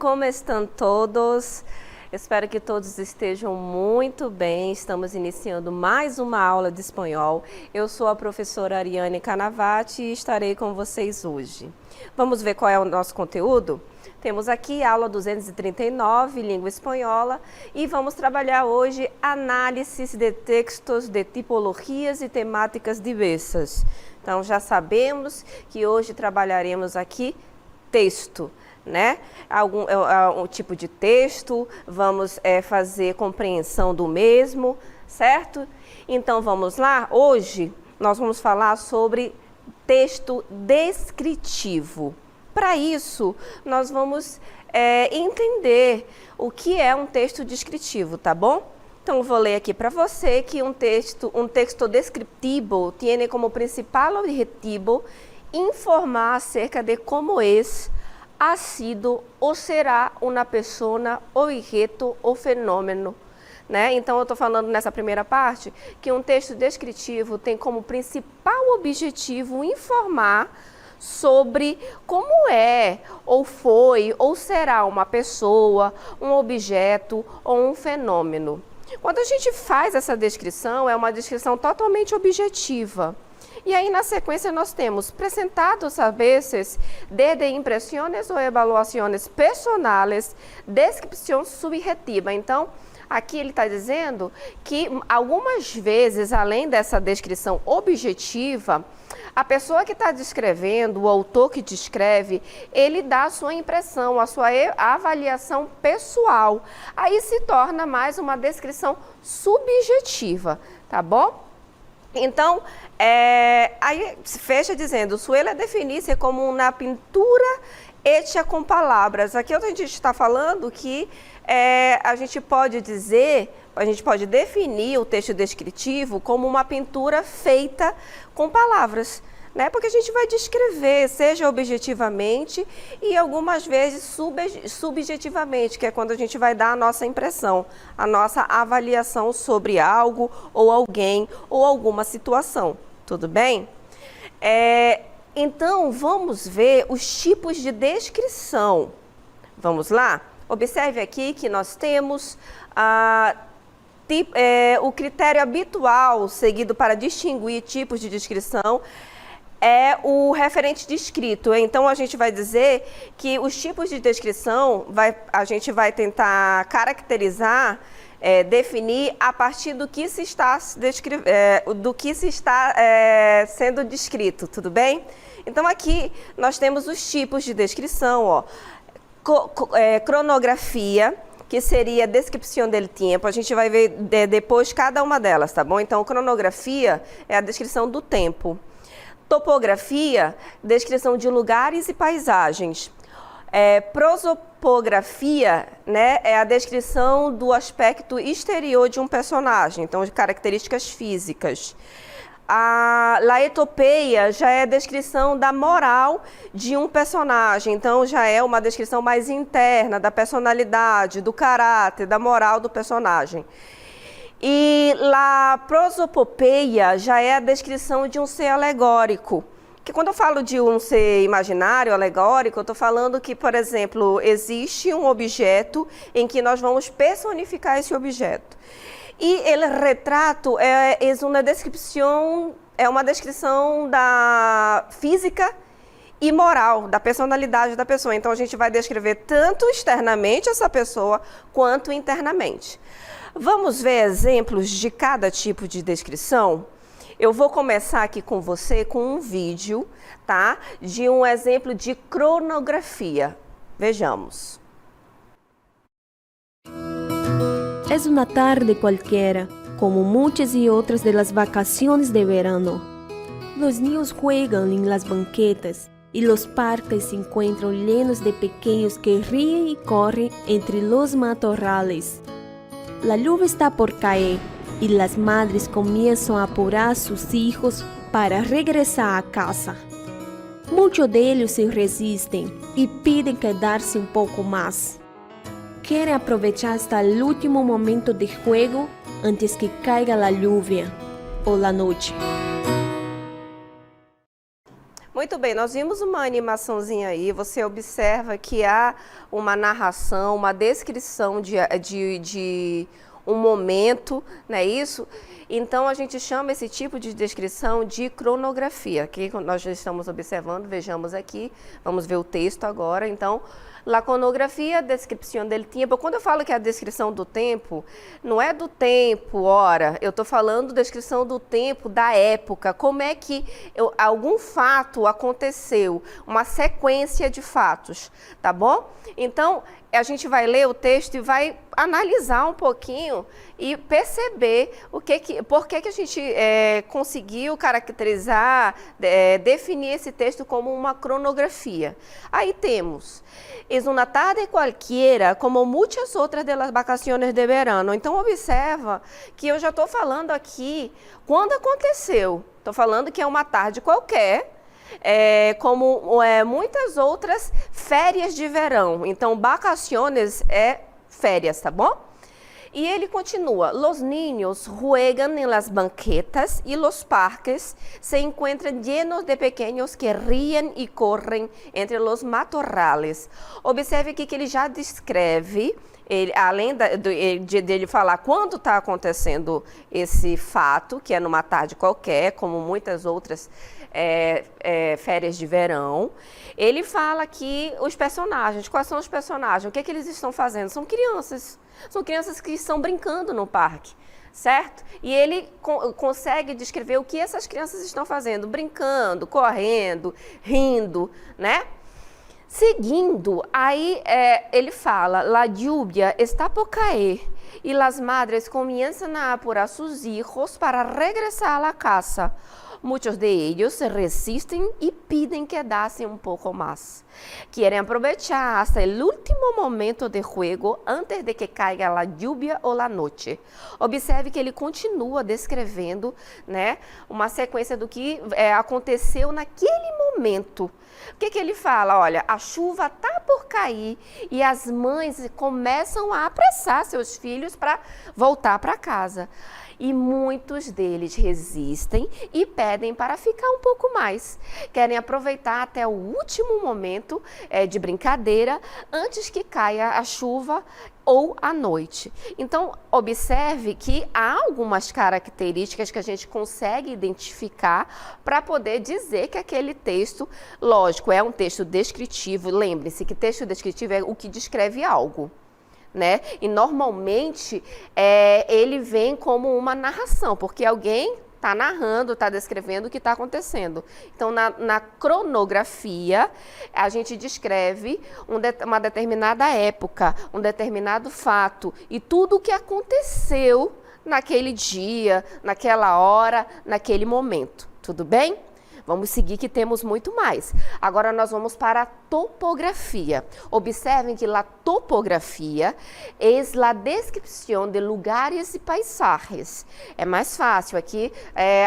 como estão todos? Espero que todos estejam muito bem. Estamos iniciando mais uma aula de espanhol. Eu sou a professora Ariane Canavati e estarei com vocês hoje. Vamos ver qual é o nosso conteúdo? Temos aqui a aula 239, língua espanhola, e vamos trabalhar hoje análises de textos de tipologias e temáticas diversas. Então já sabemos que hoje trabalharemos aqui texto, né? Um tipo de texto, vamos fazer compreensão do mesmo, certo? Então vamos lá, hoje nós vamos falar sobre texto descritivo. Para isso, nós vamos entender o que é um texto descritivo, tá bom? Então, vou ler aqui para você que um texto descritivo tem como principal objetivo informar acerca de como ha sido ou será uma pessoa, objeto ou fenômeno. Né? Então, eu estou falando nessa primeira parte que um texto descritivo tem como principal objetivo informar sobre como é, ou foi, ou será uma pessoa, um objeto ou um fenômeno. Quando a gente faz essa descrição, é uma descrição totalmente objetiva. E aí, na sequência, nós temos presentados a veces desde impressões ou evaluações personales, descrição subjetiva. Então, aqui ele está dizendo que algumas vezes, além dessa descrição objetiva, a pessoa que está descrevendo, o autor que descreve, ele dá a sua impressão, a sua avaliação pessoal. Aí se torna mais uma descrição subjetiva, tá bom? Então, aí se fecha dizendo, suele definir-se como uma pintura hecha com palavras. Aqui a gente está falando que a gente pode definir o texto descritivo como uma pintura feita com palavras, né? Porque a gente vai descrever, seja objetivamente e algumas vezes subjetivamente, que é quando a gente vai dar a nossa impressão, a nossa avaliação sobre algo ou alguém ou alguma situação. Tudo bem? Então, vamos ver os tipos de descrição. Vamos lá? Observe aqui que nós temos o critério habitual seguido para distinguir tipos de descrição é o referente descrito. Então, a gente vai dizer que os tipos de descrição a gente vai tentar caracterizar, definir a partir do que se está sendo descrito, tudo bem? Então, aqui nós temos os tipos de descrição, ó. Cronografia, que seria a descrição do tempo. A gente vai ver depois cada uma delas, tá bom? Então, cronografia é a descrição do tempo. Topografia, descrição de lugares e paisagens. Prosopografia, né, é a descrição do aspecto exterior de um personagem, então de características físicas. A laetopeia já é a descrição da moral de um personagem, então já é uma descrição mais interna da personalidade, do caráter, da moral do personagem. E a prosopopeia já é a descrição de um ser alegórico. Que quando eu falo de um ser imaginário, alegórico, eu estou falando que, por exemplo, existe um objeto em que nós vamos personificar esse objeto. E o retrato é uma descrição da física e moral, da personalidade da pessoa. Então, a gente vai descrever tanto externamente essa pessoa, quanto internamente. Vamos ver exemplos de cada tipo de descrição? Eu vou começar aqui com você com um vídeo, tá? De um exemplo de cronografia. Vejamos. Es una tarde cualquiera, como muchas y otras de las vacaciones de verano. Los niños juegan en las banquetas y los parques se encuentran llenos de pequeños que ríen y corren entre los matorrales. La lluvia está por caer y las madres comienzan a apurar a sus hijos para regresar a casa. Muchos de ellos se resisten y piden quedarse un poco más. Quieren aprovechar hasta el último momento de juego antes que caiga la lluvia o la noche. Muito bem, nós vimos uma animaçãozinha aí, você observa que há uma narração, uma descrição de um momento, não é isso? Então, a gente chama esse tipo de descrição de cronografia, que nós já estamos observando, vejamos aqui, vamos ver o texto agora. Então, la cronografia, descrição del tempo. Quando eu falo que é a descrição do tempo, não é do tempo, hora, eu estou falando descrição do tempo, da época, como é que algum fato aconteceu, uma sequência de fatos, tá bom? Então, a gente vai ler o texto e vai analisar um pouquinho e perceber por que a gente conseguiu caracterizar, definir esse texto como uma cronografia. Aí temos, es una tarde cualquiera, como muitas outras de las vacaciones de verano. Então, observa que eu já estou falando aqui quando aconteceu. Estou falando que é uma tarde qualquer, como muitas outras férias de verão. Então, vacaciones é férias, tá bom? E ele continua, los niños juegan en las banquetas y los parques se encuentran llenos de pequeños que ríen y corren entre los matorrales. Observe aqui que ele já descreve, além dele falar quando está acontecendo esse fato, que é numa tarde qualquer, como muitas outras férias de verão, ele fala aqui os personagens. Quais são os personagens? O que eles estão fazendo? São crianças que estão brincando no parque, certo? E ele consegue descrever o que essas crianças estão fazendo, brincando, correndo, rindo, né? Seguindo, aí ele fala, la lluvia está por caer y las madres comienzan a apurar sus hijos para regresar a la casa. Muchos de ellos se resisten y piden quedarse un poco más. Quieren aprovechar hasta el último momento de juego antes de que caiga la lluvia ou la noche. Observe que ele continua descrevendo, né, uma sequência do que aconteceu naquele momento. O que ele fala? Olha, a chuva está por cair e as mães começam a apressar seus filhos para voltar para casa. E muitos deles resistem e pedem para ficar um pouco mais. Querem aproveitar até o último momento de brincadeira antes que caia a chuva ou à noite. Então, observe que há algumas características que a gente consegue identificar para poder dizer que aquele texto, lógico, é um texto descritivo. Lembre-se que texto descritivo é o que descreve algo, né? E normalmente ele vem como uma narração, porque alguém está narrando, está descrevendo o que está acontecendo. Então, na cronografia, a gente descreve uma determinada época, um determinado fato e tudo o que aconteceu naquele dia, naquela hora, naquele momento. Tudo bem? Vamos seguir que temos muito mais. Agora nós vamos para a topografia. Observem que a topografia é a descrição de lugares e paisagens. É mais fácil aqui,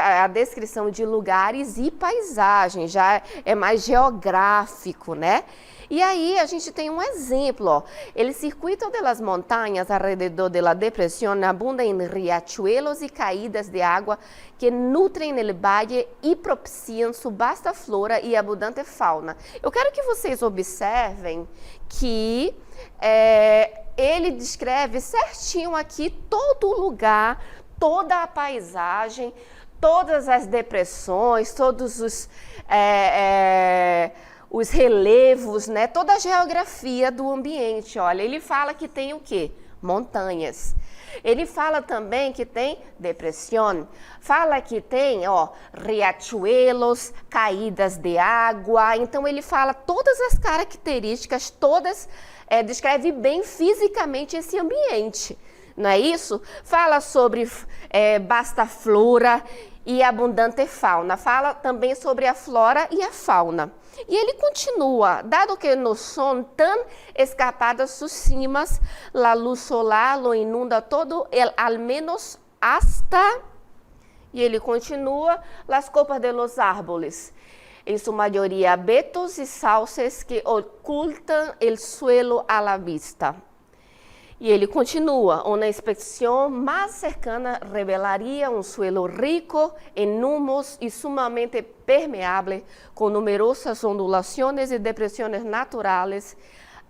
a descrição de lugares e paisagens, já é mais geográfico, né? E aí a gente tem um exemplo, ó. El circuito de las montañas alrededor de la depresión abunda en riachuelos y caídas de agua que nutrem el valle e propiciam su vasta flora e abundante fauna. Eu quero que vocês observem que ele descreve certinho aqui todo o lugar, toda a paisagem, todas as depressões, todos os relevos, né? Toda a geografia do ambiente. Olha, ele fala que tem o quê? Montanhas. Ele fala também que tem depressão. Fala que tem, riachuelos, caídas de água. Então, ele fala todas as características, descreve bem fisicamente esse ambiente. Não é isso? Fala sobre vasta flora e abundante fauna. Fala também sobre a flora e a fauna. E ele continua, dado que não são tão escapadas sus cimas, la luz solar lo inunda todo, al menos hasta, e ele continua, las copas de los árboles, em sua maioria abetos e sauces que ocultam el suelo a la vista. E ele continua, uma inspecção mais cercana revelaria um suelo rico em humus e sumamente permeável, com numerosas ondulações e depressões naturais,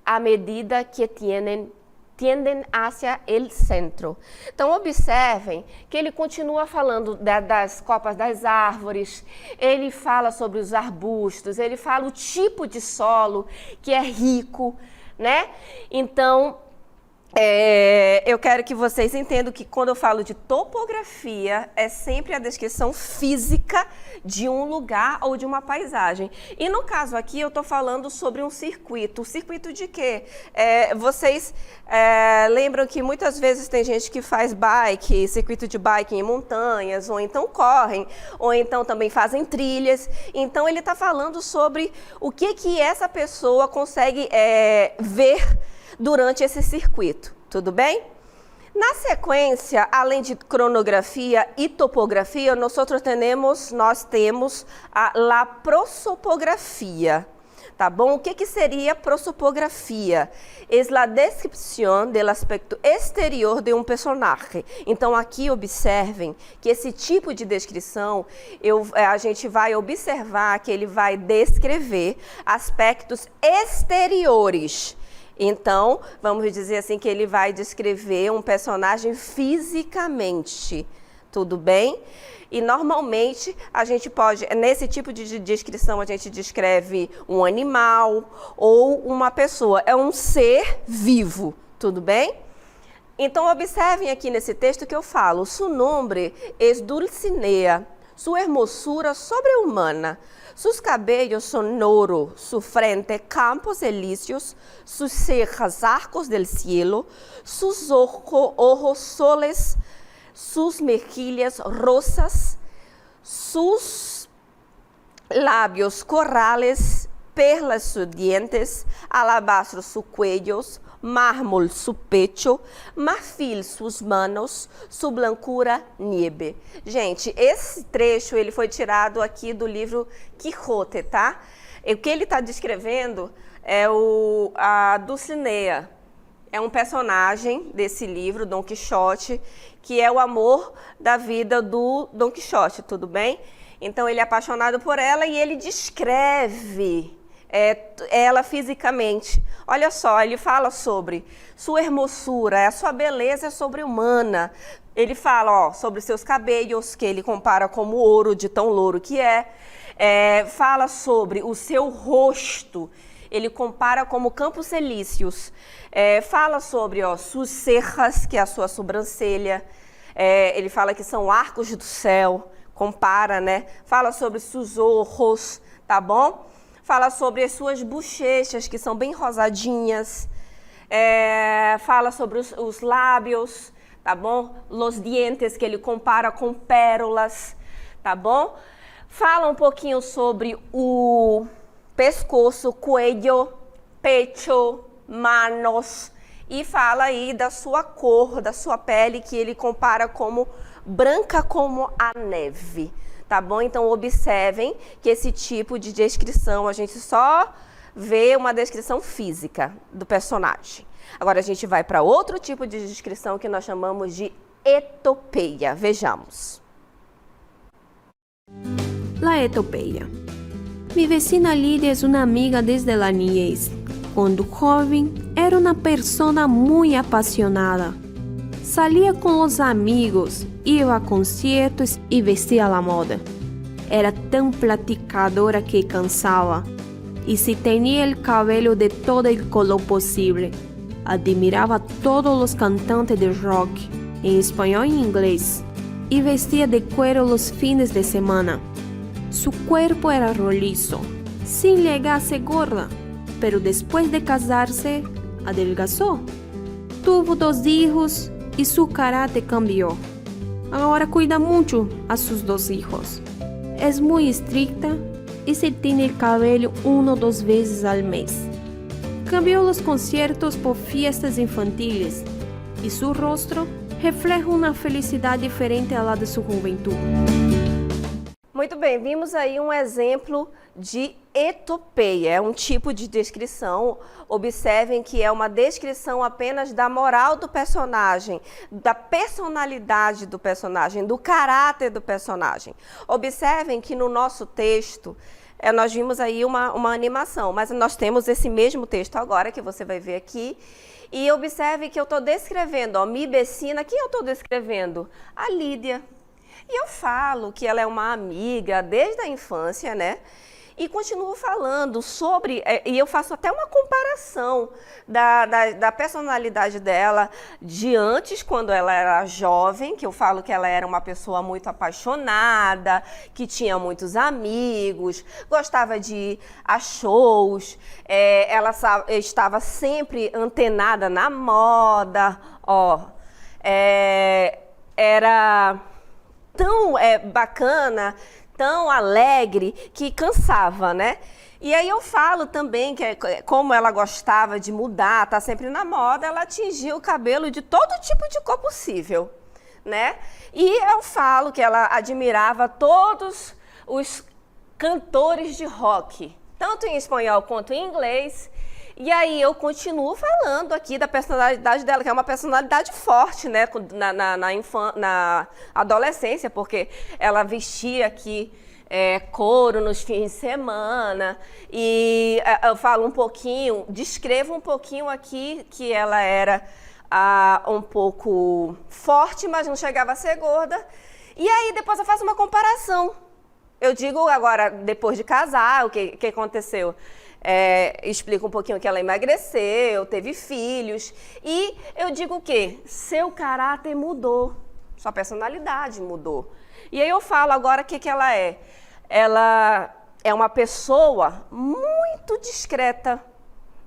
à medida que tendem hacia el centro. Então, observem que ele continua falando das copas das árvores, ele fala sobre os arbustos, ele fala o tipo de solo que é rico, né? Então, eu quero que vocês entendam que quando eu falo de topografia, é sempre a descrição física de um lugar ou de uma paisagem. E no caso aqui, eu estou falando sobre um circuito. O circuito de quê? Vocês lembram que muitas vezes tem gente que faz bike, circuito de bike em montanhas, ou então correm, ou então também fazem trilhas. Então, ele está falando sobre o que essa pessoa consegue ver durante esse circuito, tudo bem? Na sequência, além de cronografia e topografia, nós temos a prosopografia, tá bom? O que seria prosopografia? É a descrição do aspecto exterior de um personagem. Então, aqui observem que esse tipo de descrição, a gente vai observar que ele vai descrever aspectos exteriores. Então, vamos dizer assim que ele vai descrever um personagem fisicamente, tudo bem? E normalmente a gente pode, nesse tipo de descrição, a gente descreve um animal ou uma pessoa, é um ser vivo, tudo bem? Então, observem aqui nesse texto que eu falo, su nombre es Dulcinea, su hermosura sobre-humana. Sus cabellos son oro, su frente campos elíseos, sus cejas arcos del cielo, sus ojos soles, sus mejillas rosas, sus labios corales, perlas sus dientes, alabastro sus cuellos, mármol su pecho, marfil sus manos, su blancura nieve. Gente, esse trecho ele foi tirado aqui do livro Quijote, tá? O que ele está descrevendo é a Dulcinea. É um personagem desse livro, Dom Quixote, que é o amor da vida do Dom Quixote, tudo bem? Então ele é apaixonado por ela e ele descreve ela fisicamente. Olha só, ele fala sobre sua hermosura, a sua beleza é sobre-humana. Ele fala sobre seus cabelos, que ele compara como ouro, de tão louro que fala sobre o seu rosto, ele compara como campos elíseos. Fala sobre suas cejas, que é a sua sobrancelha. Ele fala que são arcos do céu, compara, né? Fala sobre seus ojos, tá bom? Fala sobre as suas bochechas, que são bem rosadinhas. Fala sobre os lábios, tá bom? Los dientes, que ele compara com pérolas, tá bom? Fala um pouquinho sobre o pescoço, cuello, pecho, manos. E fala aí da sua cor, da sua pele, que ele compara como branca como a neve. Tá bom? Então, observem que esse tipo de descrição, a gente só vê uma descrição física do personagem. Agora, a gente vai para outro tipo de descrição que nós chamamos de etopeia. Vejamos. La etopeia. Mi vecina Lidia es una amiga desde la niñez. Cuando joven, era una persona muy apasionada. Salía con los amigos, iba a conciertos y vestía a la moda. Era tan platicadora que cansaba, y si tenía el cabello de todo el color posible. Admiraba a todos los cantantes de rock, en español y inglés, y vestía de cuero los fines de semana. Su cuerpo era rolizo, sin llegar a ser gorda, pero después de casarse, adelgazó. Tuvo 2 hijos y su carácter cambió. Ahora cuida mucho a sus 2 hijos. Es muy estricta y se tiene el cabello 1 o 2 veces al mes. Cambió los conciertos por fiestas infantiles y su rostro refleja una felicidad diferente a la de su juventud. Muito bem, vimos aí um exemplo de etopeia, é um tipo de descrição. Observem que é uma descrição apenas da moral do personagem, da personalidade do personagem, do caráter do personagem. Observem que no nosso texto, nós vimos aí uma animação, mas nós temos esse mesmo texto agora, que você vai ver aqui. E observe que eu estou descrevendo, ó, Mibecina, quem eu estou descrevendo? A Lídia. E eu falo que ela é uma amiga desde a infância, né? E continuo falando sobre, e eu faço até uma comparação da personalidade dela de antes, quando ela era jovem, que eu falo que ela era uma pessoa muito apaixonada, que tinha muitos amigos, gostava de ir a shows, ela estava sempre antenada na moda, ó, era tão bacana, tão alegre, que cansava, né? E aí eu falo também que como ela gostava de mudar, tá sempre na moda, ela atingia o cabelo de todo tipo de cor possível, né? E eu falo que ela admirava todos os cantores de rock, tanto em espanhol quanto em inglês. E aí eu continuo falando aqui da personalidade dela, que é uma personalidade forte, né, na adolescência, porque ela vestia aqui couro nos fins de semana. E eu falo um pouquinho, descrevo um pouquinho aqui que ela era um pouco forte, mas não chegava a ser gorda. E aí depois eu faço uma comparação. Eu digo agora, depois de casar, o que aconteceu? Explico um pouquinho que ela emagreceu, teve filhos, e eu digo o quê? Seu caráter mudou, sua personalidade mudou. E aí eu falo agora o que ela é. Ela é uma pessoa muito discreta,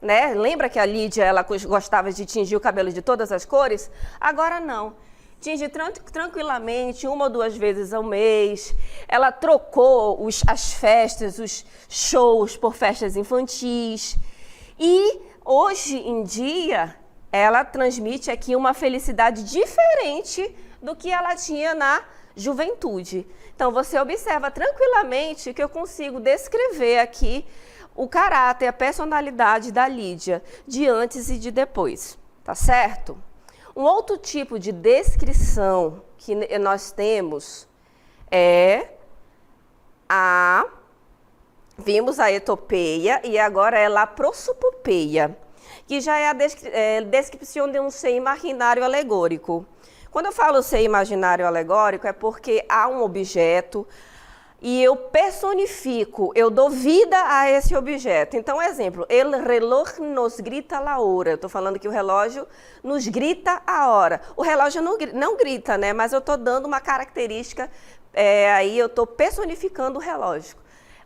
né? Lembra que a Lídia ela gostava de tingir o cabelo de todas as cores? Agora não. Tinge tranquilamente, 1 ou 2 vezes ao mês. Ela trocou as festas, os shows por festas infantis. E hoje em dia, ela transmite aqui uma felicidade diferente do que ela tinha na juventude. Então, você observa tranquilamente que eu consigo descrever aqui o caráter, a personalidade da Lídia, de antes e de depois. Tá certo? Um outro tipo de descrição que nós temos vimos a etopeia e agora é a prosopopeia, que já é a descrição de um ser imaginário alegórico. Quando eu falo ser imaginário alegórico é porque há um objeto e eu personifico, eu dou vida a esse objeto. Então, exemplo, el reloj nos grita a hora. Eu estou falando que o relógio nos grita a hora. O relógio não grita, né? Mas eu estou dando uma característica, aí eu estou personificando o relógio.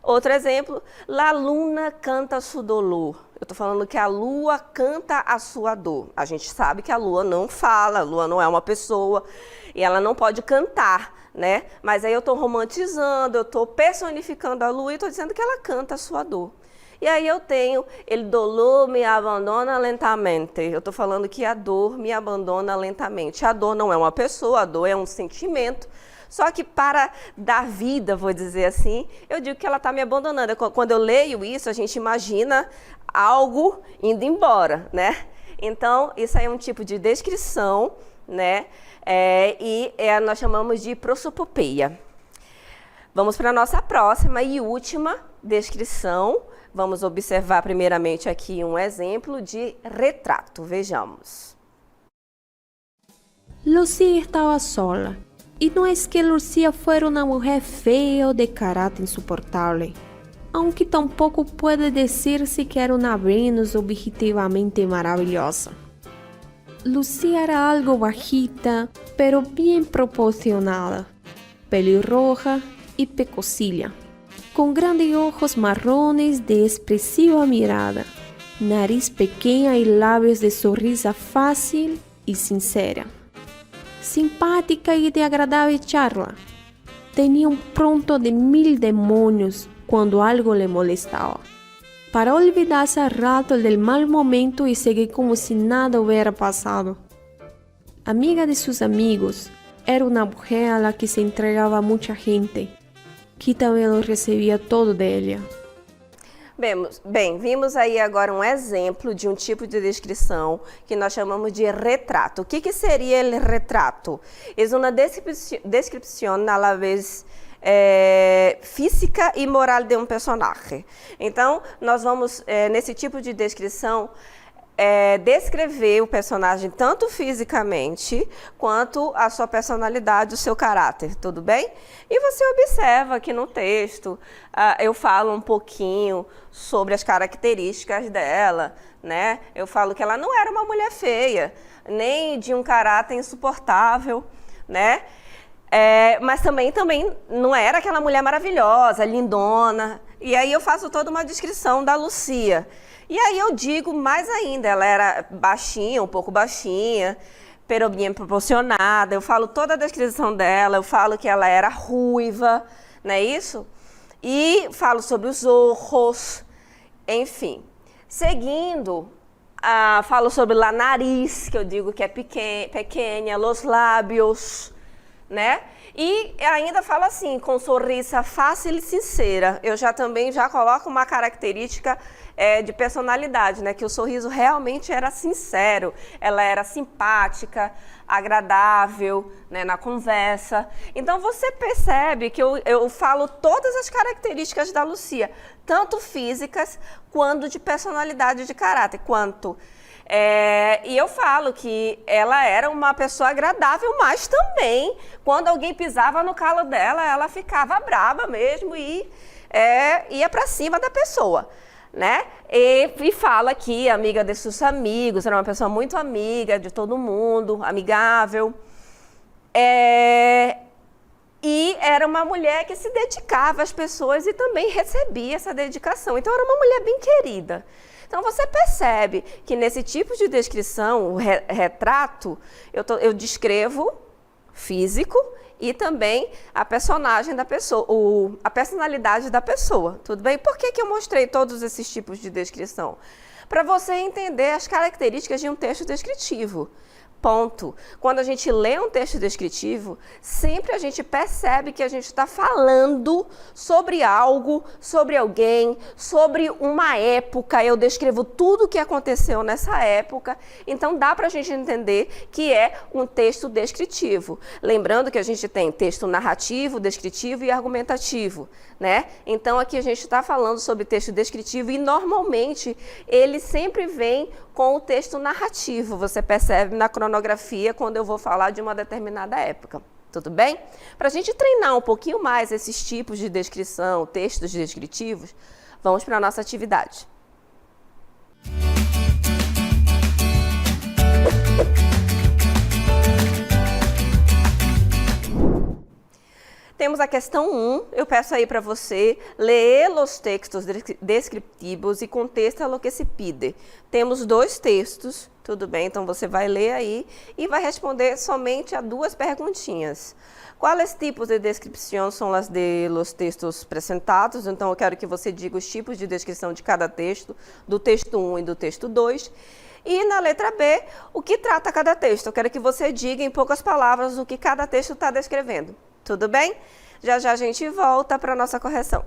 Outro exemplo, la luna canta su dolor. Eu estou falando que a lua canta a sua dor. A gente sabe que a lua não fala, a lua não é uma pessoa e ela não pode cantar, né? Mas aí eu estou romantizando, eu estou personificando a lua e estou dizendo que ela canta a sua dor. E aí eu tenho, el dolor me abandona lentamente. Eu estou falando que a dor me abandona lentamente. A dor não é uma pessoa, a dor é um sentimento. Só que para dar vida, vou dizer assim, eu digo que ela está me abandonando. Quando eu leio isso, a gente imagina algo indo embora, né? Então, isso aí é um tipo de descrição, né? Nós chamamos de prosopopeia. Vamos para a nossa próxima e última descrição. Vamos observar primeiramente aqui um exemplo de retrato. Vejamos. Lucía estaba sola. Y no es que Lucía fuera una mujer fea o de carácter insoportable, aunque tampoco puede decirse que era una Venus objetivamente maravillosa. Lucía era algo bajita, pero bien proporcionada, pelirroja y pecosilla, con grandes ojos marrones de expresiva mirada, nariz pequeña y labios de sonrisa fácil y sincera. Simpática y de agradable charla. Tenía un pronto de 1000 demonios cuando algo le molestaba, para olvidarse al rato del mal momento y seguir como si nada hubiera pasado. Amiga de sus amigos, era una mujer a la que se entregaba mucha gente. que também lo recebia todo dela. Bem, vimos aí agora um exemplo de um tipo de descrição que nós chamamos de retrato. O que seria o retrato? É uma descrição a la vez física e moral de um personagem. Então, nós vamos, nesse tipo de descrição, descrever o personagem tanto fisicamente quanto a sua personalidade, o seu caráter, tudo bem? E você observa que no texto eu falo um pouquinho sobre as características dela, né? Eu falo que ela não era uma mulher feia, nem de um caráter insuportável, né? Mas também não era aquela mulher maravilhosa, lindona. E aí eu faço toda uma descrição da Lucia. E aí eu digo mais ainda, ela era baixinha, um pouco baixinha, pero bem proporcionada. Eu falo toda a descrição dela, eu falo que ela era ruiva, não é isso? E falo sobre os ojos, enfim. Seguindo, falo sobre o nariz, que eu digo que é pequena, os lábios, né? E ainda falo assim, com sorriso fácil e sincera. Eu também já coloco uma característica de personalidade, né? Que o sorriso realmente era sincero, ela era simpática, agradável, né? Na conversa. Então você percebe que eu falo todas as características da Lucia, tanto físicas quanto de personalidade, de caráter, e eu falo que ela era uma pessoa agradável, mas também, quando alguém pisava no calo dela, ela ficava braba mesmo e ia para cima da pessoa, né? E fala que amiga de seus amigos, era uma pessoa muito amiga de todo mundo, amigável. E era uma mulher que se dedicava às pessoas e também recebia essa dedicação. Então, era uma mulher bem querida. Então, você percebe que nesse tipo de descrição, o retrato, eu descrevo físico e também a personagem da pessoa, a personalidade da pessoa, tudo bem? Por que eu mostrei todos esses tipos de descrição? Para você entender as características de um texto descritivo. Ponto. Quando a gente lê um texto descritivo, sempre a gente percebe que a gente está falando sobre algo, sobre alguém, sobre uma época. Eu descrevo tudo o que aconteceu nessa época, então dá para a gente entender que é um texto descritivo. Lembrando que a gente tem texto narrativo, descritivo e argumentativo, né? Então aqui a gente está falando sobre texto descritivo e normalmente ele sempre vem com o texto narrativo, você percebe na cronografia quando eu vou falar de uma determinada época. Tudo bem? Para a gente treinar um pouquinho mais esses tipos de descrição, textos descritivos, vamos para a nossa atividade. Temos a questão 1, eu peço aí para você ler os textos descritivos e contesta lo que se pide. Temos 2 textos, tudo bem? Então você vai ler aí e vai responder somente a 2 perguntinhas. Quais tipos de descrição são as de los textos apresentados? Então eu quero que você diga os tipos de descrição de cada texto, do texto 1 e do texto 2. E na letra B, o que trata cada texto? Eu quero que você diga em poucas palavras o que cada texto está descrevendo. Tudo bem? Já já a gente volta para a nossa correção.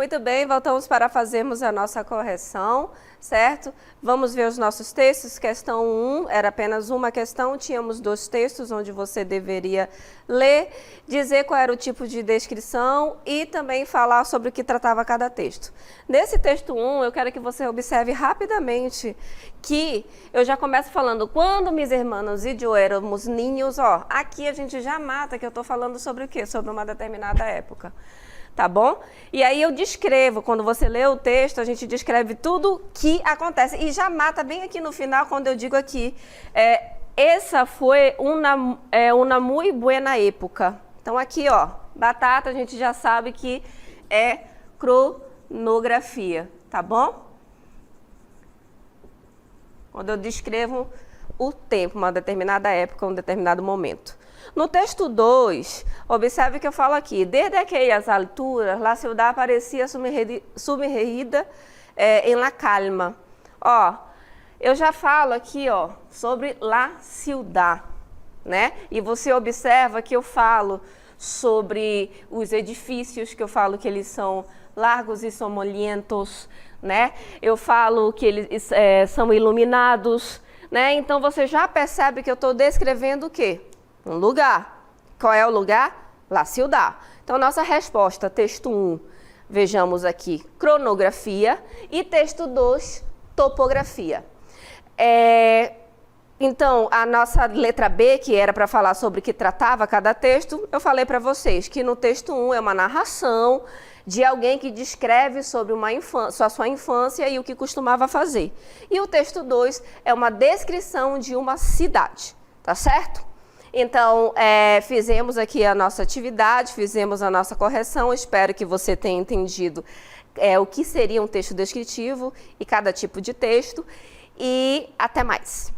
Muito bem, voltamos para fazermos a nossa correção, certo? Vamos ver os nossos textos. Questão 1 era apenas uma questão, tínhamos 2 textos onde você deveria ler, dizer qual era o tipo de descrição e também falar sobre o que tratava cada texto. Nesse texto 1, eu quero que você observe rapidamente que eu já começo falando, quando mis hermanos e eu éramos ninhos, ó, aqui a gente já mata que eu estou falando sobre o quê? Sobre uma determinada época. Tá bom? E aí eu descrevo, quando você lê o texto, a gente descreve tudo que acontece. E já mata bem aqui no final, quando eu digo aqui, essa foi uma muy buena época. Então aqui, ó, batata, a gente já sabe que é cronografia, tá bom? Quando eu descrevo o tempo, uma determinada época, um determinado momento. No texto 2, observe que eu falo aqui, desde aquelas alturas, la ciudad parecia sumergida em la calma. Ó, eu já falo aqui, ó, sobre la ciudad, né? E você observa que eu falo sobre os edifícios, que eu falo que eles são largos e sonolentos, né? Eu falo que eles são iluminados, né? Então você já percebe que eu estou descrevendo o quê? Um lugar. Qual é o lugar? La ciudad. Então, nossa resposta, texto 1, vejamos aqui, cronografia, e texto 2, topografia. Então, a nossa letra B, que era para falar sobre o que tratava cada texto, eu falei para vocês que no texto 1 é uma narração de alguém que descreve sobre a sua infância e o que costumava fazer. E o texto 2 é uma descrição de uma cidade, tá certo? Então, fizemos aqui a nossa atividade, fizemos a nossa correção, espero que você tenha entendido o que seria um texto descritivo e cada tipo de texto, e até mais!